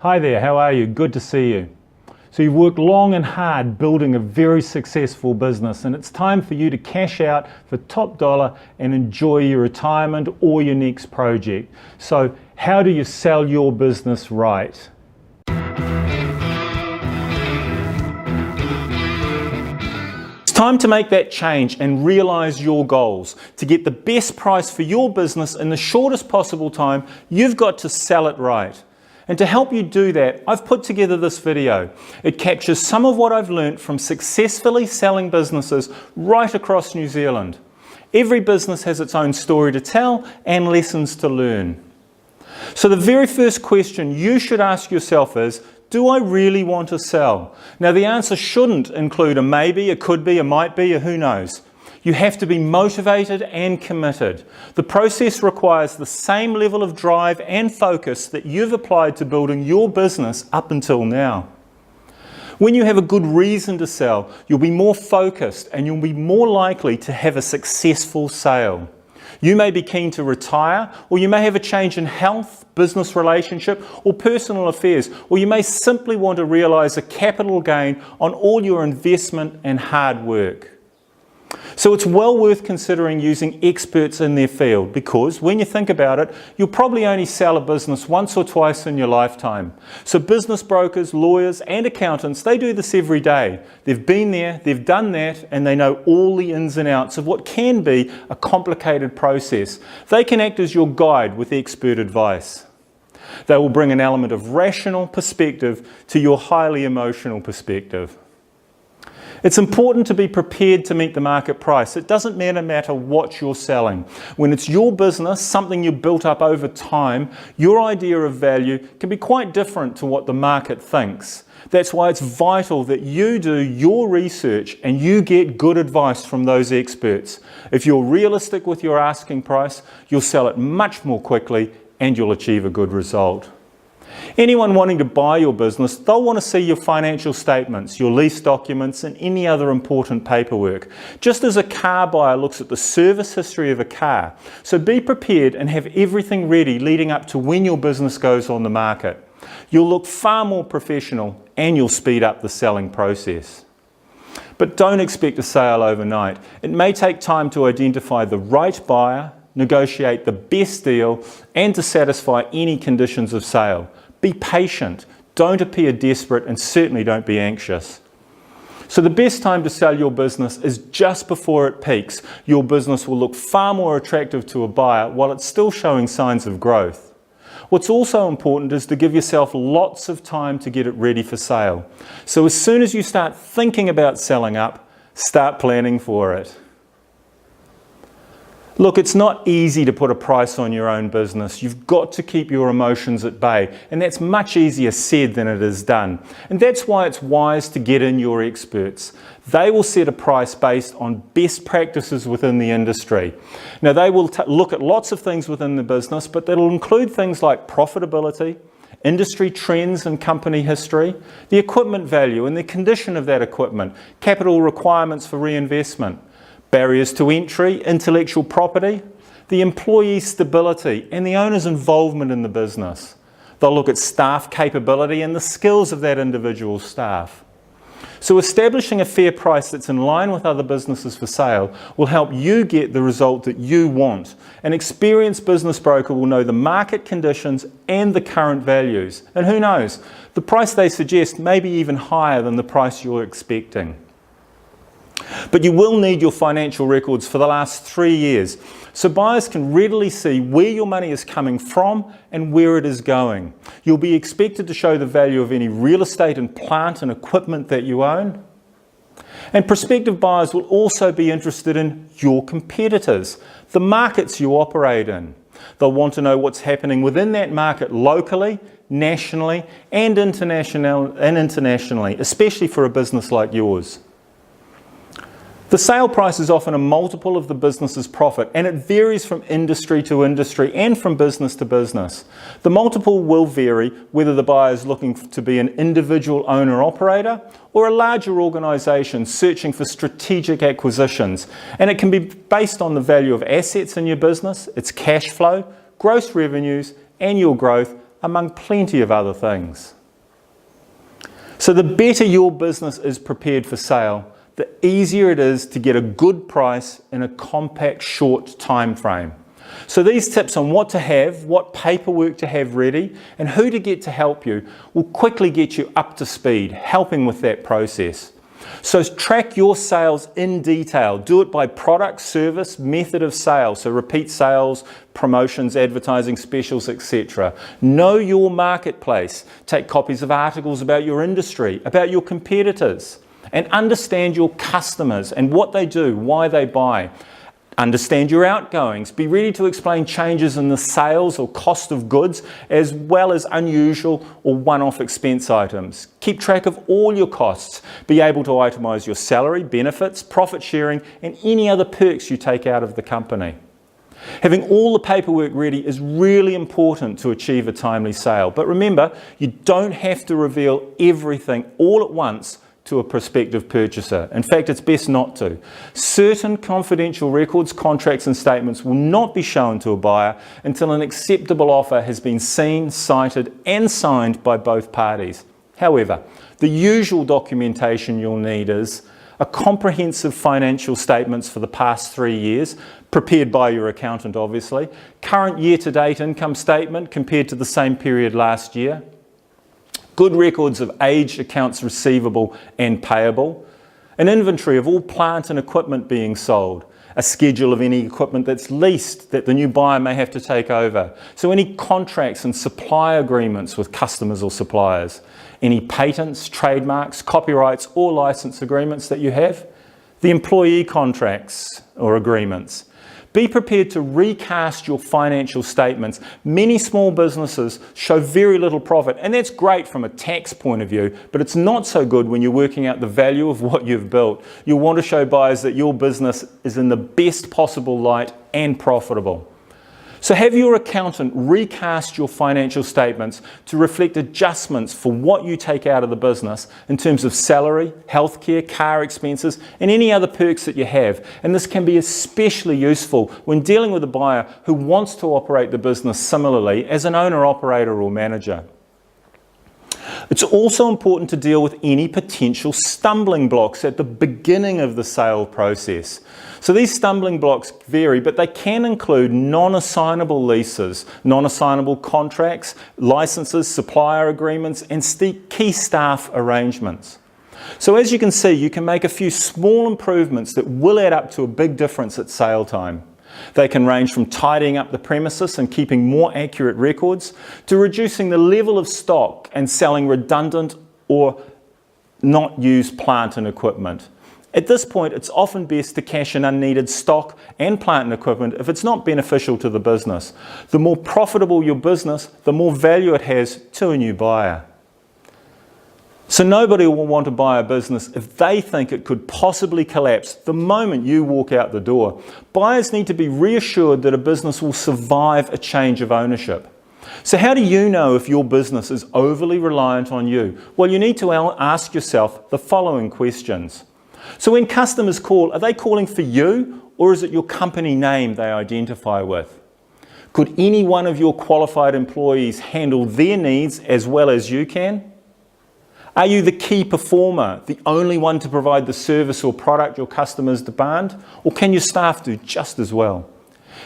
Hi there, how are you? Good to see you. So you've worked long and hard building a very successful business, and it's time for you to cash out for top dollar and enjoy your retirement or your next project. So how do you sell your business right? It's time to make that change and realize your goals. To get the best price for your business in the shortest possible time, you've got to sell it right. And to help you do that, I've put together this video. It captures some of what I've learnt from successfully selling businesses right across New Zealand. Every business has its own story to tell and lessons to learn. So the very first question you should ask yourself is, do I really want to sell? Now the answer shouldn't include a maybe, a could be, a might be, a who knows. You have to be motivated and committed. The process requires the same level of drive and focus that you've applied to building your business up until now. When you have a good reason to sell, you'll be more focused and you'll be more likely to have a successful sale. You may be keen to retire, or you may have a change in health, business relationship, or personal affairs, or you may simply want to realize a capital gain on all your investment and hard work. So it's well worth considering using experts in their field, because when you think about it, you'll probably only sell a business once or twice in your lifetime. So business brokers, lawyers and accountants, they do this every day. They've been there, they've done that, and they know all the ins and outs of what can be a complicated process. They can act as your guide with expert advice. They will bring an element of rational perspective to your highly emotional perspective. It's important to be prepared to meet the market price. It doesn't matter what you're selling. When it's your business, something you built up over time, your idea of value can be quite different to what the market thinks. That's why it's vital that you do your research and you get good advice from those experts. If you're realistic with your asking price, you'll sell it much more quickly and you'll achieve a good result. Anyone wanting to buy your business, they'll want to see your financial statements, your lease documents and any other important paperwork. Just as a car buyer looks at the service history of a car. So be prepared and have everything ready leading up to when your business goes on the market. You'll look far more professional and you'll speed up the selling process. But don't expect a sale overnight. It may take time to identify the right buyer, negotiate the best deal and to satisfy any conditions of sale. Be patient, don't appear desperate and certainly don't be anxious. So the best time to sell your business is just before it peaks. Your business will look far more attractive to a buyer while it's still showing signs of growth. What's also important is to give yourself lots of time to get it ready for sale. So as soon as you start thinking about selling up, start planning for it. Look, it's not easy to put a price on your own business. You've got to keep your emotions at bay, and that's much easier said than it is done. And that's why it's wise to get in your experts. They will set a price based on best practices within the industry. Now, they will look at lots of things within the business, but that'll include things like profitability, industry trends and company history, the equipment value and the condition of that equipment, capital requirements for reinvestment, barriers to entry, intellectual property, the employee stability and the owner's involvement in the business. They'll look at staff capability and the skills of that individual staff. So establishing a fair price that's in line with other businesses for sale will help you get the result that you want. An experienced business broker will know the market conditions and the current values. And who knows, the price they suggest may be even higher than the price you're expecting. But you will need your financial records for the last 3 years, so buyers can readily see where your money is coming from and where it is going. You'll be expected to show the value of any real estate and plant and equipment that you own. And prospective buyers will also be interested in your competitors, the markets you operate in. They'll want to know what's happening within that market locally, nationally, and internationally, especially for a business like yours. The sale price is often a multiple of the business's profit, and it varies from industry to industry and from business to business. The multiple will vary whether the buyer is looking to be an individual owner-operator or a larger organisation searching for strategic acquisitions. And it can be based on the value of assets in your business, its cash flow, gross revenues, annual growth, among plenty of other things. So the better your business is prepared for sale, the easier it is to get a good price in a compact, short time frame. So these tips on what to have, what paperwork to have ready, and who to get to help you will quickly get you up to speed, helping with that process. So track your sales in detail. Do it by product, service, method of sale. So repeat sales, promotions, advertising, specials, etc. Know your marketplace. Take copies of articles about your industry, about your competitors, and understand your customers and what they do, why they buy. Understand your outgoings. Be ready to explain changes in the sales or cost of goods, as well as unusual or one-off expense items. Keep track of all your costs. Be able to itemize your salary, benefits, profit sharing, and any other perks you take out of the company. Having all the paperwork ready is really important to achieve a timely sale. But remember, you don't have to reveal everything all at once to a prospective purchaser. In fact, it's best not to. Certain confidential records, contracts and statements will not be shown to a buyer until an acceptable offer has been seen, cited and signed by both parties. However, the usual documentation you'll need is a comprehensive financial statements for the past 3 years, prepared by your accountant obviously, current year-to-date income statement compared to the same period last year, good records of aged accounts receivable and payable, an inventory of all plant and equipment being sold, a schedule of any equipment that's leased that the new buyer may have to take over, so any contracts and supply agreements with customers or suppliers, any patents, trademarks, copyrights or license agreements that you have, the employee contracts or agreements. Be prepared to recast your financial statements. Many small businesses show very little profit, and that's great from a tax point of view, but it's not so good when you're working out the value of what you've built. You'll want to show buyers that your business is in the best possible light and profitable. So have your accountant recast your financial statements to reflect adjustments for what you take out of the business in terms of salary, healthcare, car expenses, and any other perks that you have. And this can be especially useful when dealing with a buyer who wants to operate the business similarly as an owner, operator, or manager. It's also important to deal with any potential stumbling blocks at the beginning of the sale process. So these stumbling blocks vary, but they can include non-assignable leases, non-assignable contracts, licenses, supplier agreements, and key staff arrangements. So as you can see, you can make a few small improvements that will add up to a big difference at sale time. They can range from tidying up the premises and keeping more accurate records to reducing the level of stock and selling redundant or not used plant and equipment. At this point, it's often best to cash in unneeded stock and plant and equipment if it's not beneficial to the business. The more profitable your business, the more value it has to a new buyer. So nobody will want to buy a business if they think it could possibly collapse the moment you walk out the door. Buyers need to be reassured that a business will survive a change of ownership. So how do you know if your business is overly reliant on you? Well, you need to ask yourself the following questions. So when customers call, are they calling for you, or is it your company name they identify with? Could any one of your qualified employees handle their needs as well as you can? Are you the key performer, the only one to provide the service or product your customers demand? Or can your staff do just as well?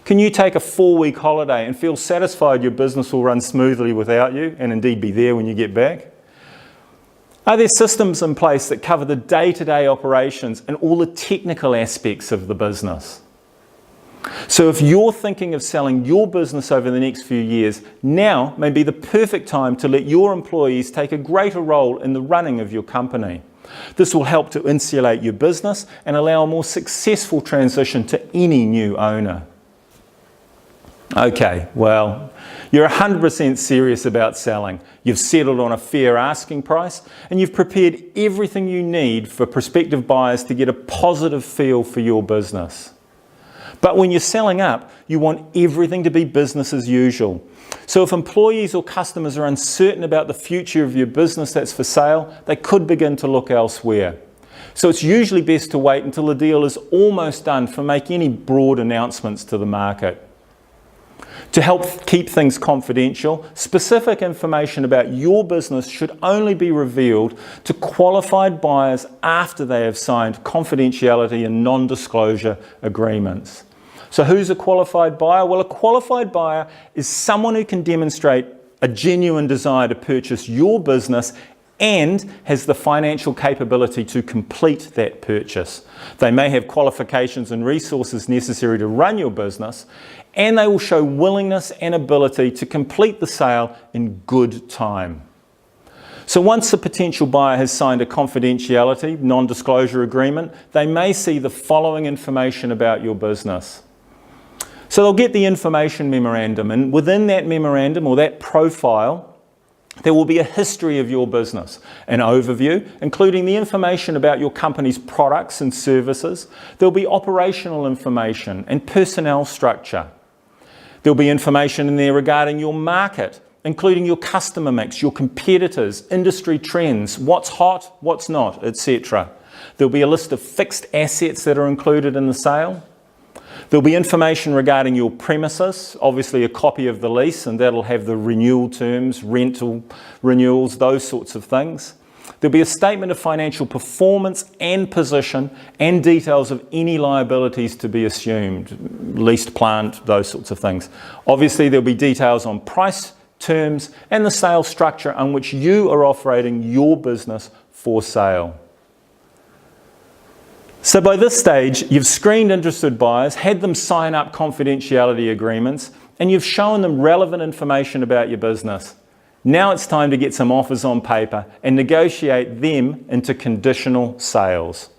Can you take a 4-week holiday and feel satisfied your business will run smoothly without you and indeed be there when you get back? Are there systems in place that cover the day-to-day operations and all the technical aspects of the business? So if you're thinking of selling your business over the next few years, now may be the perfect time to let your employees take a greater role in the running of your company. This will help to insulate your business and allow a more successful transition to any new owner. Okay, well, you're 100% serious about selling. You've settled on a fair asking price and you've prepared everything you need for prospective buyers to get a positive feel for your business. But when you're selling up, you want everything to be business as usual. So if employees or customers are uncertain about the future of your business that's for sale, they could begin to look elsewhere. So it's usually best to wait until the deal is almost done for making any broad announcements to the market. To help keep things confidential, specific information about your business should only be revealed to qualified buyers after they have signed confidentiality and non-disclosure agreements. So who's a qualified buyer? Well, a qualified buyer is someone who can demonstrate a genuine desire to purchase your business and has the financial capability to complete that purchase. They may have qualifications and resources necessary to run your business, and they will show willingness and ability to complete the sale in good time. So once the potential buyer has signed a confidentiality, non-disclosure agreement, they may see the following information about your business. So they'll get the information memorandum, and within that memorandum or that profile, there will be a history of your business, an overview, including the information about your company's products and services. There'll be operational information and personnel structure. There'll be information in there regarding your market, including your customer mix, your competitors, industry trends, what's hot, what's not, etc. There'll be a list of fixed assets that are included in the sale. There'll be information regarding your premises, obviously a copy of the lease, and that'll have the renewal terms, rental renewals, those sorts of things. There'll be a statement of financial performance and position and details of any liabilities to be assumed, leased plant, those sorts of things. Obviously, there'll be details on price, terms, and the sales structure on which you are operating your business for sale. So by this stage, you've screened interested buyers, had them sign up confidentiality agreements, and you've shown them relevant information about your business. Now it's time to get some offers on paper and negotiate them into conditional sales.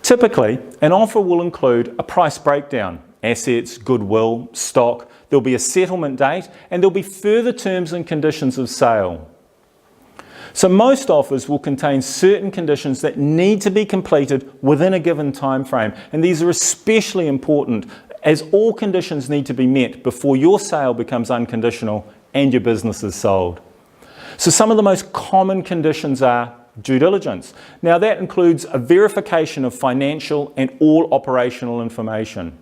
Typically, an offer will include a price breakdown, assets, goodwill, stock. There'll be a settlement date, and there'll be further terms and conditions of sale. So most offers will contain certain conditions that need to be completed within a given time frame, and these are especially important as all conditions need to be met before your sale becomes unconditional and your business is sold. So some of the most common conditions are due diligence. Now that includes a verification of financial and all operational information.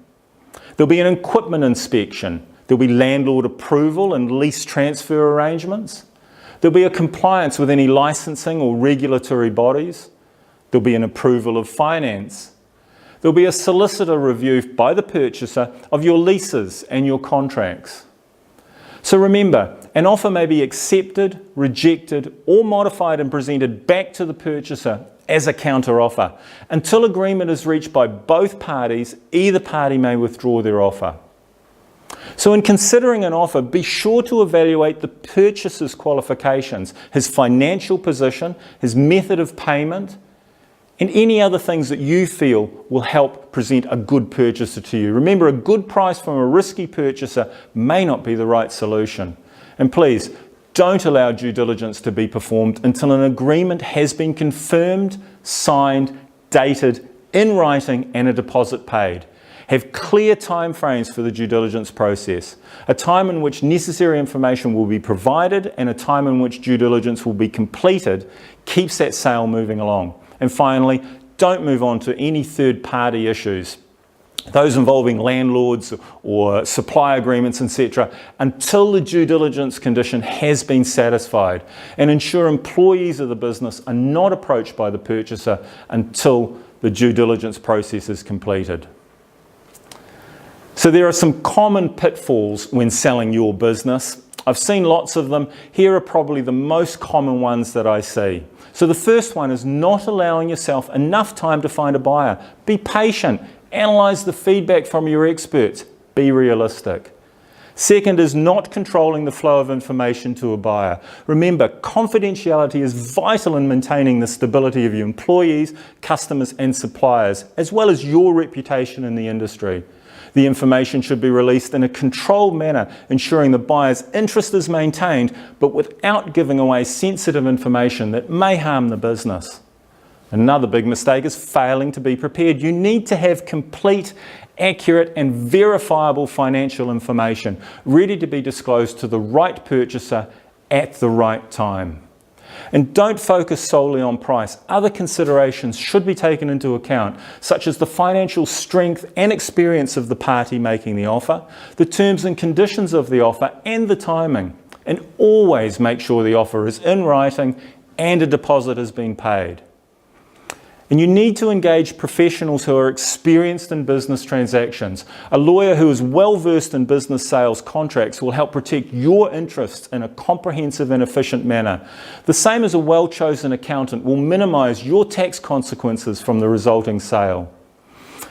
There'll be an equipment inspection. There'll be landlord approval and lease transfer arrangements. There'll be a compliance with any licensing or regulatory bodies. There'll be an approval of finance. There'll be a solicitor review by the purchaser of your leases and your contracts. So remember, an offer may be accepted, rejected, or modified and presented back to the purchaser as a counter-offer. Until agreement is reached by both parties, either party may withdraw their offer. So in considering an offer, be sure to evaluate the purchaser's qualifications, his financial position, his method of payment, and any other things that you feel will help present a good purchaser to you. Remember, a good price from a risky purchaser may not be the right solution. And please, don't allow due diligence to be performed until an agreement has been confirmed, signed, dated, in writing, and a deposit paid. Have clear timeframes for the due diligence process, a time in which necessary information will be provided and a time in which due diligence will be completed keeps that sale moving along. And finally, don't move on to any third-party issues, those involving landlords or supply agreements, etc., until the due diligence condition has been satisfied, and ensure employees of the business are not approached by the purchaser until the due diligence process is completed. So there are some common pitfalls when selling your business. I've seen lots of them. Here are probably the most common ones that I see. So the first one is not allowing yourself enough time to find a buyer. Be patient. Analyze the feedback from your experts. Be realistic. Second is not controlling the flow of information to a buyer. Remember, confidentiality is vital in maintaining the stability of your employees, customers, and suppliers, as well as your reputation in the industry. The information should be released in a controlled manner, ensuring the buyer's interest is maintained, but without giving away sensitive information that may harm the business. Another big mistake is failing to be prepared. You need to have complete, accurate, and verifiable financial information ready to be disclosed to the right purchaser at the right time. And don't focus solely on price. Other considerations should be taken into account, such as the financial strength and experience of the party making the offer, the terms and conditions of the offer, and the timing. And always make sure the offer is in writing and a deposit has been paid. And you need to engage professionals who are experienced in business transactions. A lawyer who is well versed in business sales contracts will help protect your interests in a comprehensive and efficient manner. The same as a well-chosen accountant will minimize your tax consequences from the resulting sale.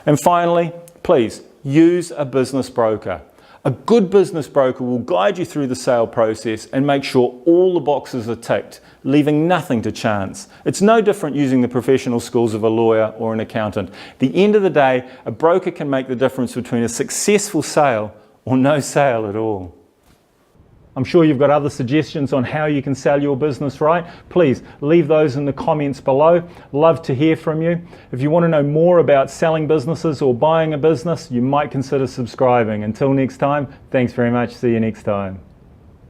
And finally, please use a business broker. A good business broker will guide you through the sale process and make sure all the boxes are ticked, leaving nothing to chance. It's no different using the professional skills of a lawyer or an accountant. At the end of the day, a broker can make the difference between a successful sale or no sale at all. I'm sure you've got other suggestions on how you can sell your business right. Please leave those in the comments below. Love to hear from you. If you want to know more about selling businesses or buying a business, you might consider subscribing. Until next time, thanks very much. See you next time.